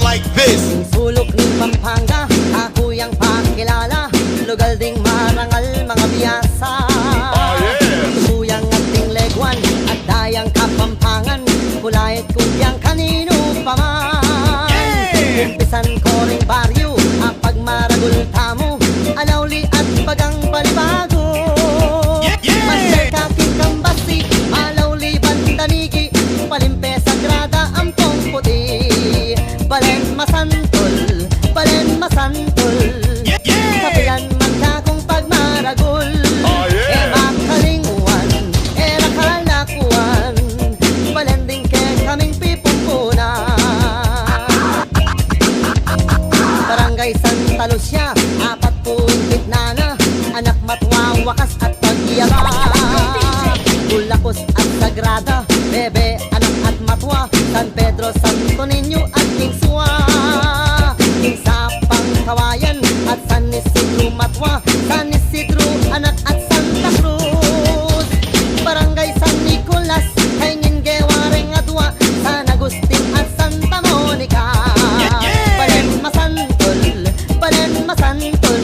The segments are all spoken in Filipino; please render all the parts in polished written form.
like this. Sulok ng Pampanga, kakuyang pakilala, lugal ding marangal mga biyasa. Tuyang ating legwan at dayang Kapampangan, kulait kudyang kanino pa man. Umpisan ko ring baryo, apag maragul tamo, alawli at bagang balibago. Master kaking kambasi, alawli bandanigi, palimpe sagrada ampong puti. Balen masantol, balen masantol, kapilan man kakong pagmaragul. E makalingwan, e nakalakuan, balen din ke kaming pipupuna. Barangay Santa Lucia, 40 na, anak matwa, wakas at pagyaba. Bulakos at Sagrada, Bebe, anak at matwa, San Pedro, Santo Niño at King Suwa. King Sapang Kawayan at San Isidro matwa, San Isidro, anak at Santa Cruz. Barangay San Nicolas, Haingin Gewaring Adwa, San Agustin at Santa Monica. Balen masantol, balen masantol,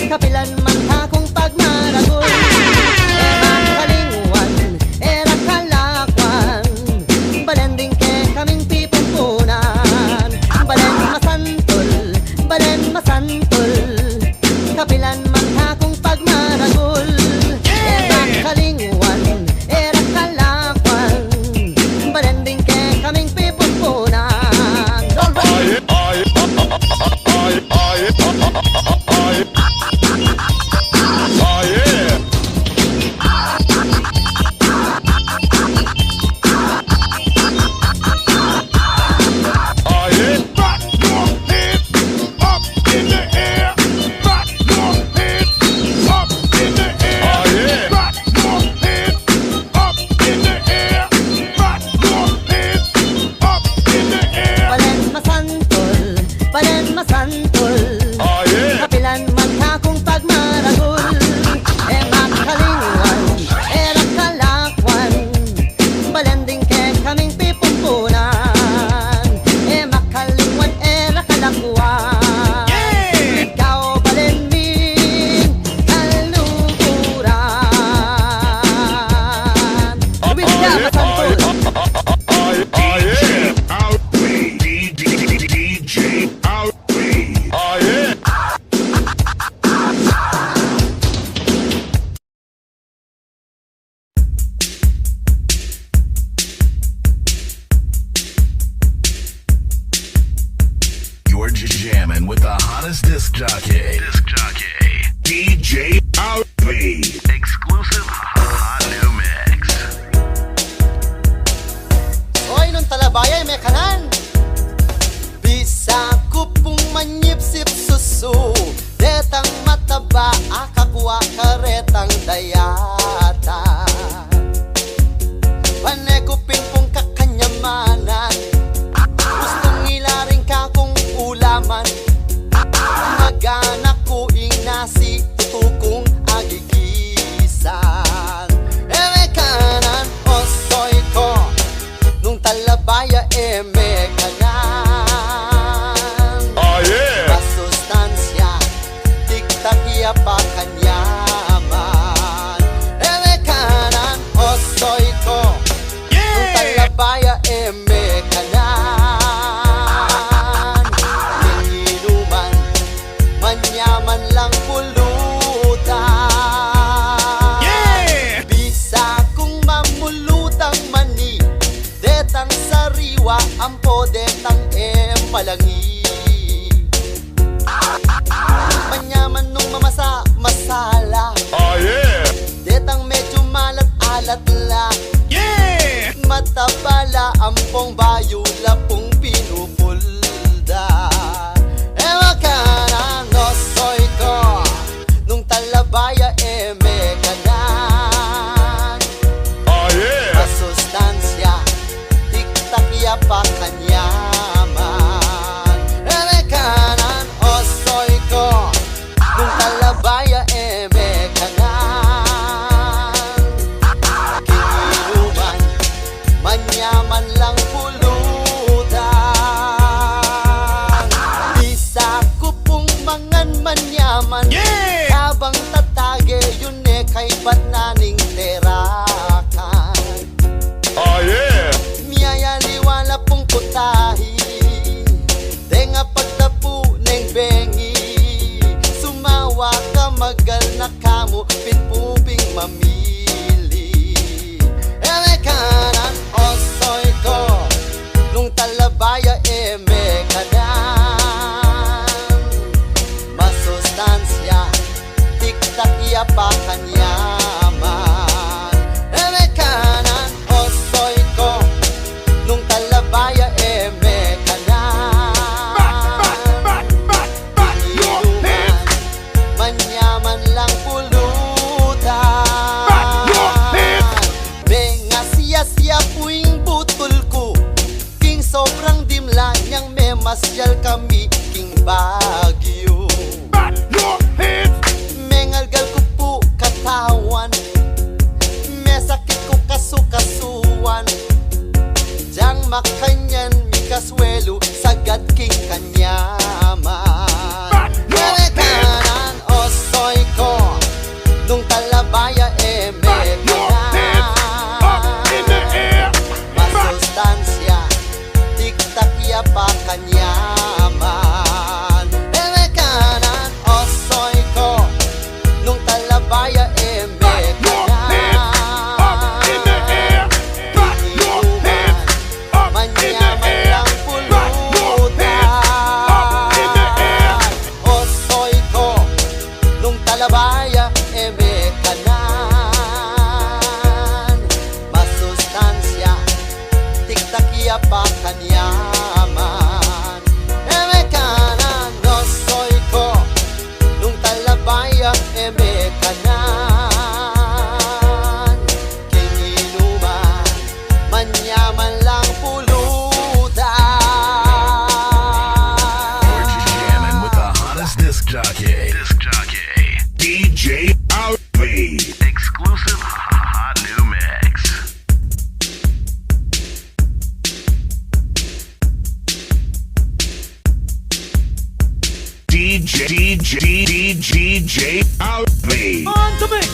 kapilan man kakong pagmaragol. E makalingwan, e nakalakwan, balen din ke kaming pipumpunan. Balen masantol, balen masantol, kapilan man kakong pagmaragol. E makalingwan, e nakalakwan, balen din ke kaming pipumpunan. Balen masantol, kapilan man kakong pagmaragol. E makalingwan, e nakalakwan, balen din ke kaming pipumpunan. E makalingwan, e nakalakwan, ikaw balen min kalukuran. Luis ka masantol. You're jamming with the hottest disc jockey. DJ Alfie. Exclusive hot new mix. Oy, nung talabaya may kanan. Bisa ko pong manyipsip susu, detang mataba, akakwa karetang dayata. Panekupin pong kakanyamanan, gustong ilaring kakong ulaman. Magana ko inasi, tutukong agigisan. Eme kanan, osoy ko, nung talabaya eme kanan. Masustansya, tiktakia pa kanyaman. Eme kanan, osoy ko, nung talabaya eme kanan. Tinginuman, manyaman lang pulutan. Bisa kong mamulutang mani, detang sariwa, ampo detang empalangi. Manyaman nung mamasa, masala, detang medyo malat-alat la. Matapala, ampong bayula pong pinupulda. Ewa ka na, no soy ko, nung talabaya eme kanan. Masustansya, tiktakya pa kanyaman. Eme kanan, osoy ko, nung talabaya eme kanan. Kinginuman, manyaman lang pulutan. putahi Denga pagtapu neng bengi Sumawa ka magal na kamo Pinpuping mamili Eme kanan osoy ko Nung talabaya eme kanan Masustansya Tiktak iya pa kanyaman Eme kanan osoy ko Nung talabaya eme kanan Inuman Manyaman lang pulutan Menga siya puing butol ko King sobrang dimla niyang memasyal kami King Baguio Mengalgal ko po katawan Mesakit ko kasukasuan Diyang makanyan mi kaswelo Sagad king kanyaman Eme kanan osoy ko Nung talabaya eme kanan Masustansya Tiktak iya pa kanyaman Eme kanan osoy ko Nung talabaya eme kanan Inuman Manyaman lang pulutan Osoy ko Nung talabaya eme kanan Masustansya Tiktak iya pa kanyaman Eme kanan osoy ko Nung talabaya eme kanan Kinginuman Manyaman lang pulutan You're just jamming with the hottest disc jockey. DJ RB. Exclusive hot new mix. DJ RB. On the mix.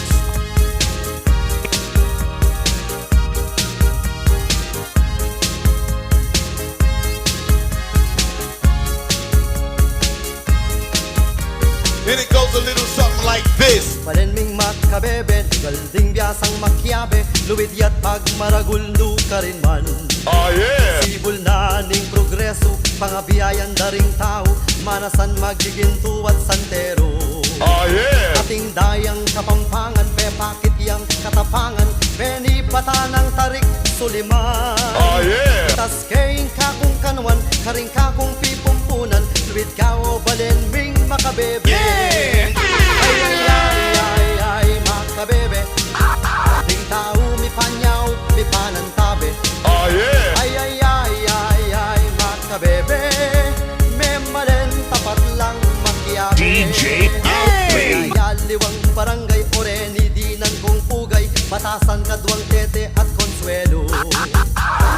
And it goes a little something like this. Palenming makabebe, galding biyasang makyabe Luwid yat pag maraguldo ka rin man Oh yeah. Sibol na ning progreso, pangabiyayan daring tao Manasan magiginto at santero Oh yeah. Ating dayang kapampangan, pepakit yang katapangan Penipatan ng tarik suliman Oh yeah. Tas kaing kakong kanuan, karing kakong pipumpunan Luwid ka o balenming makabebe Yeah. Ay ay ay ay ay makabebe Ding tao mi panyaw, mi panantabe Oh yeah. Ay ay ay ay ay makabebe Memalen tapat lang makiyabe DJ RB. Ayaliwang barangay oreni dinan kong pugay Batasan kadwang tete at consuelo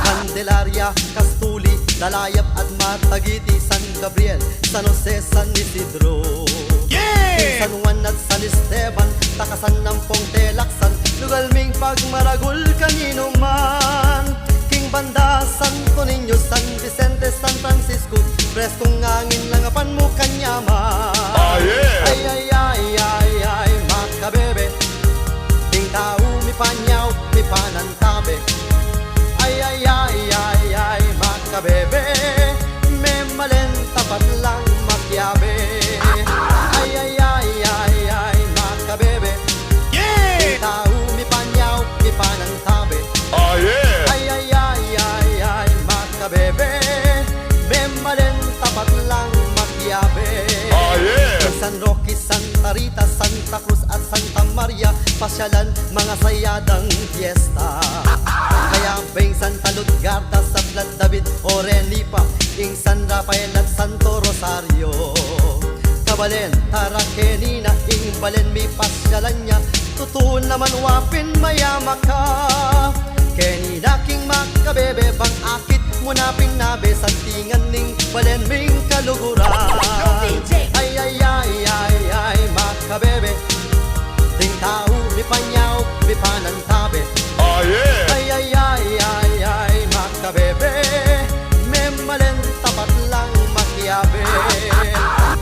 Candelaria, Castuli, Dalayap at Matagiti San Gabriel, San Jose, San Isidro Yeah. San Juan at San Esteban Takasan ng Ponte Laksan Lugalming pagmaragul kanino man King Banda, Santo Niño, San Vicente, San Francisco Preskong ngangin langapan mo kanyaman Oh yeah. Ay ay ay ay ay makabebe Ding tao mi panyaw, mi panantabe Ay ay ay ay ay makabebe Memalen tapat lang makyabe Ay ay ay ay ay makabebe Yeah. Ding tao mi panyaw, mi panantabe Oh yeah. Ay ay ay ay ay makabebe Memalen tapat lang makyabe Oh yeah. San Roque, Santa Rita, Santa Cruz at Santa Maria Pasyalan mga sayadang fiesta Kaya bang Santa Lutgarda, sa Blan David, Orenipa Ing San Rafael at Santo Rosario Kabalen, Tarakenina, ing balen mi pasyalan niya Totoo naman wapin mayama ka Kenina king makabebe bang akit mo na pinabe Sa tingan ning balen ming kaluguran Ay ay ay ay ay makabebe Ding tao mi panyaw mi panantabe Oh yeah. Ay ay ay ay ay makabebe magyabel.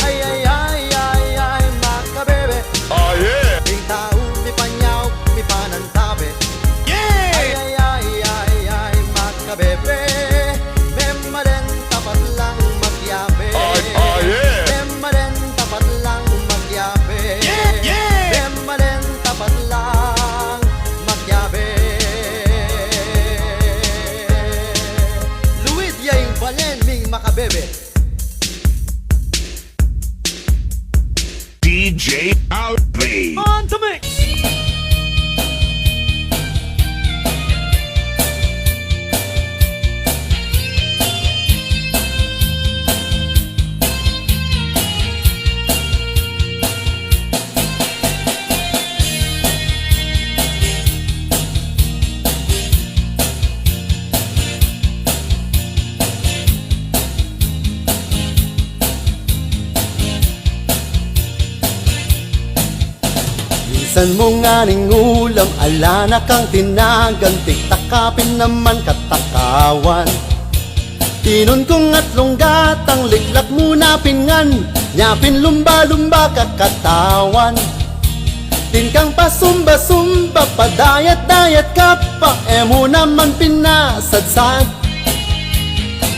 Ay ay ay ay ay makabebe. Oh yeah. Ting tao mi panyaw mi panantabe. Yeah. Ay ay ay ay ay makabebe. Memma rin tapat lang magyabe. Oh yeah. Memma rin tapat lang magyabe. Yeah. Memma rin tapat lang magyabe. Luid yaing balen ming makabebe. DJ Alvin. On to mix. Minsan mo nga ning ulam, ala na kang tinagan, tiktakapin naman katakawan. Tinon kong atlong gatang, liklak muna pingan, nyapin lumba-lumba kakatawan. Tinkang pasumba-sumba, padayat-dayat ka pa, mo naman pinasadsad.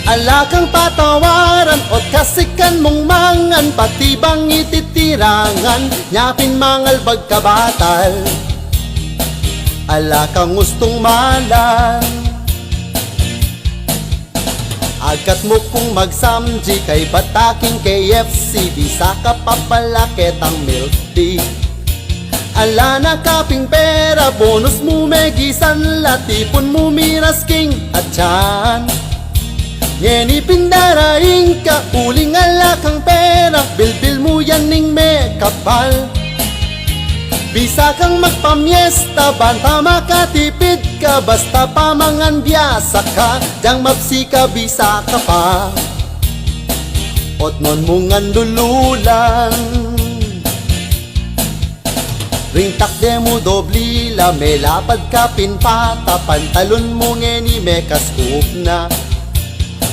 Ala kang patawaran, o kasikan mong mangan, pati bang ititirangan, nyapin mangal bagkabatal. Ala kang gustong malan, agkat mo kung magsamji, kay bataking KFC, bisa ka papalakit ang milk tea. Ala na kaping pera, bonus mo megisan, latipon mo miras king at tiyan. Yeni pindaraing ka, uling ala kang pera, bilbil mo yan ning me kapal. Bisa kang magpamiesta, banta makatipid ka, basta pamangan biyasa ka, diyang mapsi ka, bisa ka pa. Otnon mo ngan lululan, ring takde mo doblila, may lapad ka pinpata, pantalon mo ngeni me kaskup na.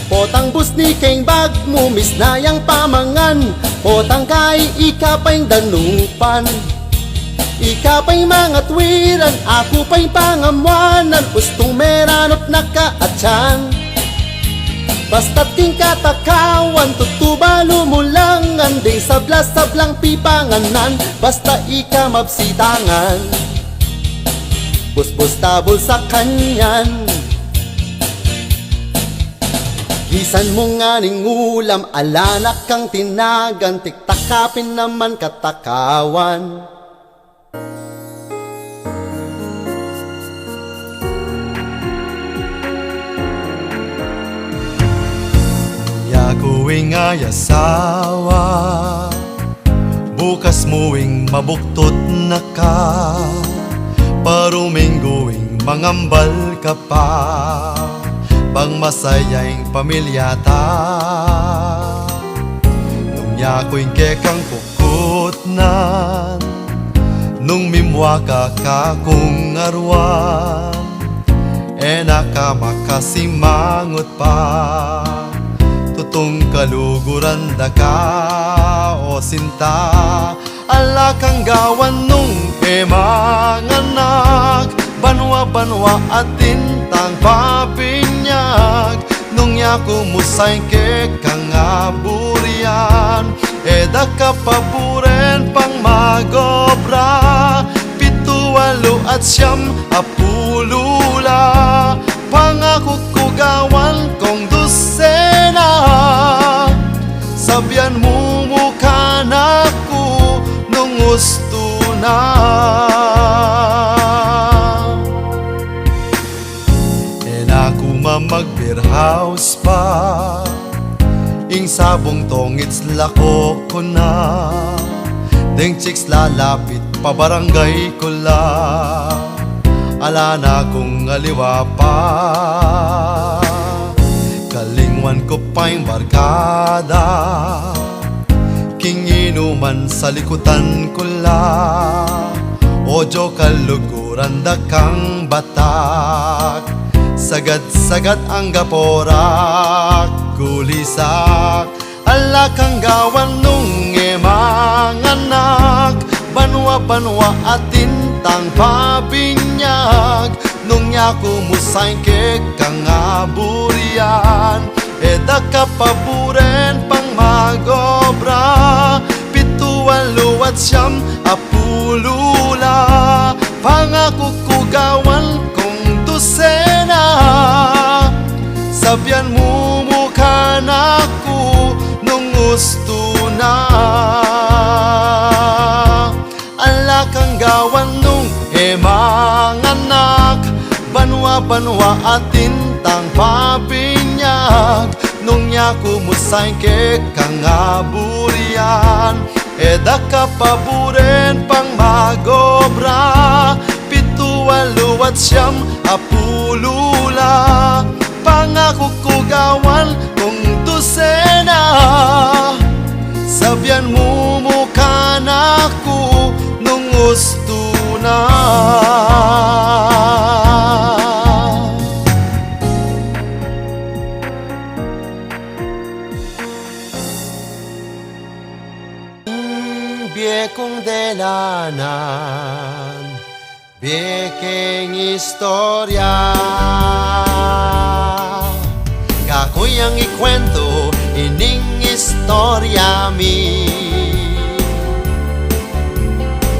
Potang bus ni keng bag mo, mis na yang pamangan, potang kay ikapay danupan. Ikapay mga tuwiran, ako pa'y pangamwanan, ustong meranot na kaatyan. Basta't king katakawan, tutuba lumulangan, ding sabla-sablang pipanganan, basta ika mabsitangan. Bus-bus tabol sa kanyan, gisan mo nga ning ulam, alanak kang tinagan, tiktakapin naman katakawan. Yakuing ayasawa, bukas muing mabuktot na ka, parumingguing mangambal ka pa, pang masayang pamilyata. Nung yako'y kekang pukutnan, nung mimwa ka kakong arwan, nakamakasimanggot pa, tutong kaluguran da ka o sinta. Ala kang gawan nung emanganak, banwa-banwa at tintang papinyag, nung yako musay ke kang aburian, eda kapaburen pang magobra, pituwalo at siyam apulula, pangako ko gawan kong dosena, sabyan mo mukha na ko nung gusto na. Mag-beer house pa, ing sabong tongits lako ko na, ding chicks lalapit pa barangay ko la, ala na kong aliwa pa. Kalingwan ko pa'y barkada, king inuman sa likutan ko la, ojo kaluguran da kang batak, sagad-sagad ang gaporak, kulisak. Ala kang gawan nung manganak, banwa-banwa at tintang pabinyag. Nung yaku musay ke kang aburian, eda kapaburen pang magobra. Pituan luwat siyam apulula, pangako kugawan kong dosena. Sabyan mo mukha naku nung gusto na. Ala kang gawan nung manganak, banwa-banwa at tintang pabinyag. Nung yaku musay ke kang aburian, eda kapaburen pang magobra. Pituan luwat siyam apulula, pangako kugawan kong dosena. Sabyan mo mukha naku nung gusto na. Biekong delanan, biekeng istorya. Kakoy ang ikwento, ining istorya mi.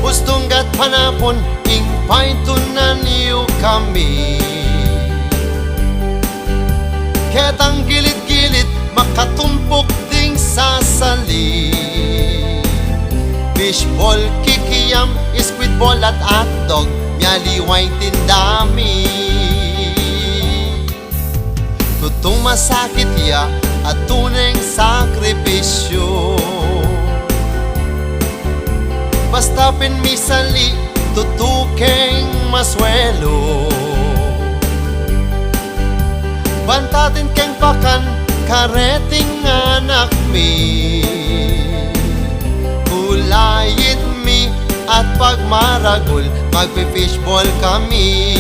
Gustong gat panapon, ing paitunan niyo kami. Ketang gilid-gilid, makatumpok ding sasali. Fishball, kikiyam, squidball at hotdog, myaliway tindami. Tutong masakit ya at tuneng sakripisyo. Basta pinmisali, tutukeng maswelo. Bantatin keng pakan, kareting anak mi. Kulayit mi at pagmaragol, magpi-fishball kami.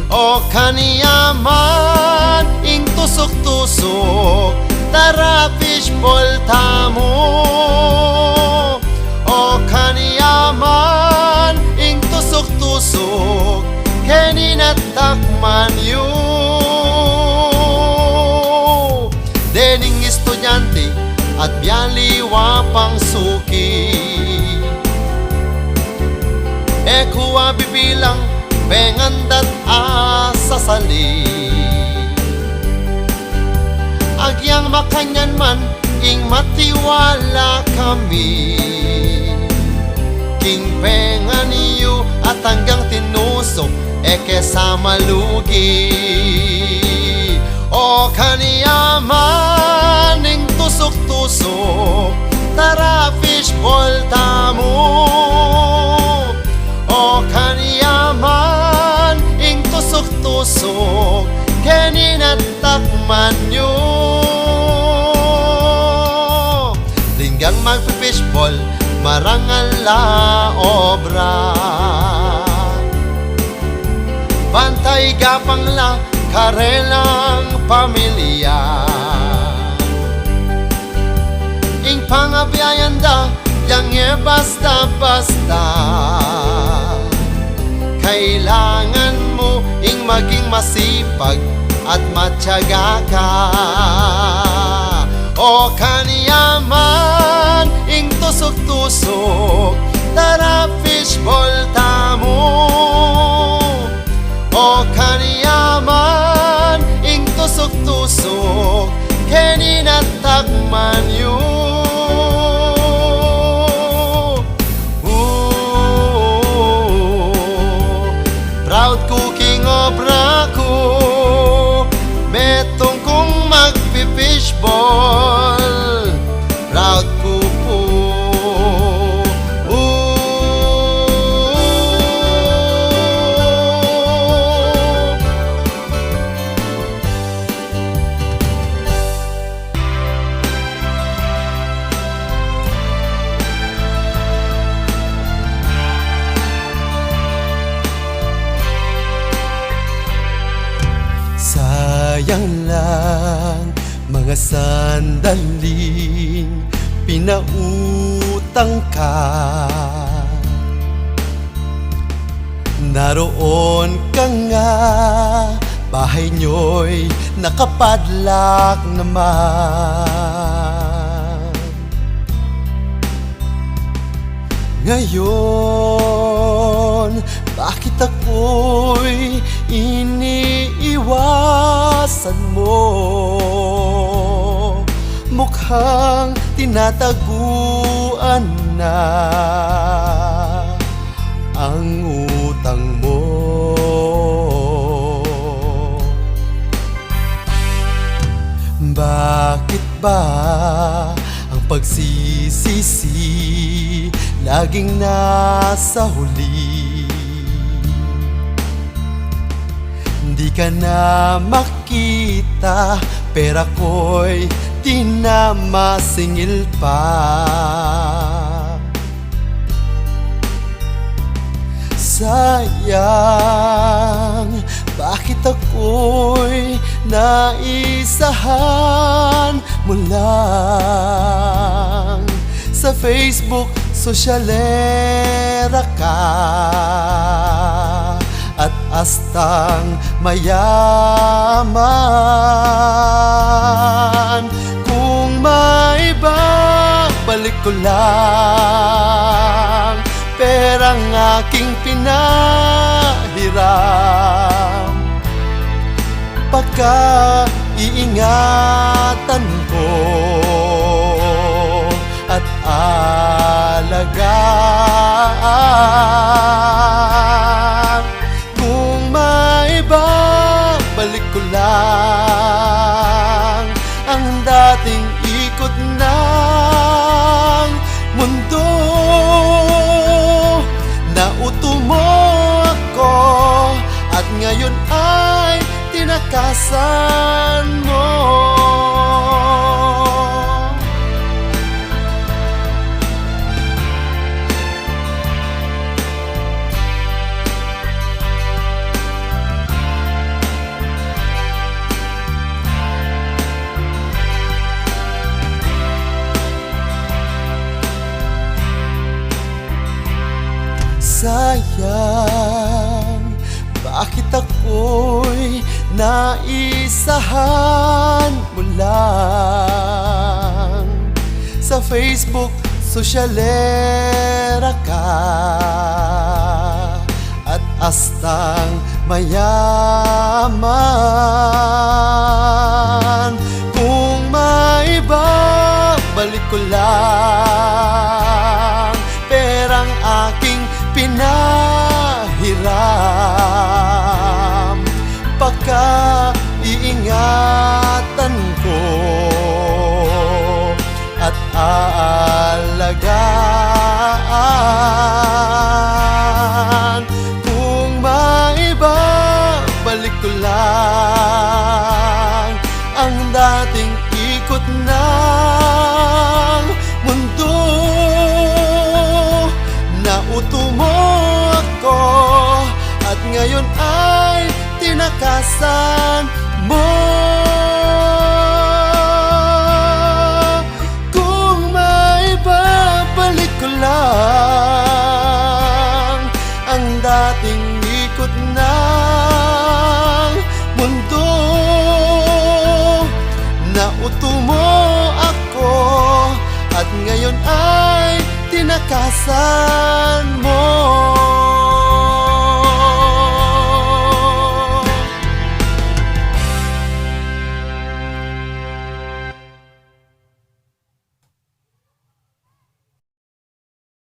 O kaniyaman, ing tusok-tusok, tara fishball tamo. O kaniyaman, ing tusok-tusok, keninatakman yu. Dening estudyante at biyaliwa pang suki, ekuwa bibilang pengandat asasali. Agyang makanyan man, ing matiwala kami. King pengan iyo at hanggang tinusok, eke sa malugi. O kaniyaman, ing tusok-tusok, tara fishball tamo. O kaniyaman, ing tusok-tusok, keninatakman nyo. Linggang magpi-fishball, marangal la obra. Bantay gapang la, karelang pamilya. Ing pangabiyayan da, yang basta-basta. Kailangan mo ing maging masipag at matyaga ka. O kaniyaman, ing tusok-tusok, tara fishball tamo. O kaniyaman, ing tusok-tusok, keninatakman yu. Proud cooking obra ko, betong kong magpi-fishball. Proud ko po. Sayang lang Mga sandaling pinautang ka, naroon ka nga, bahay nyo'y nakapadlak naman. Ngayon, bakit ako'y iniiwasan mo? Mukhang tinataguan na ang utang mo. Bakit ba ang pagsisisi laging nasa huli? Di ka na makita, pera ko'y di na masingil pa. Sayang, bakit ako'y naisahan mo lang? Sa Facebook, sosyalera ka at astang mayaman. Kung may babalik ko lang perang aking pinahiram, pagka-iingatan ko at alagaan. Kung may babalik ko lang ang dating ikot ng mundo, nauto mo ako at ngayon ay tinakasan mo. Sayang, bakit ako'y naisahan mo lang? Sa Facebook, sosyalera ka at astang mayaman. Kung may babalik ko lang perang aking pinahiram, pagka-iingatan ko at aalagaan. Kung may babalik ko lang ang dating ikot ng mundo, nauto mo ako at ngayon ay tinakasan mo. Kung may babalik ko lang ang dating ikot ng mundo, nauto mo ako at ngayon ay tinakasan mo.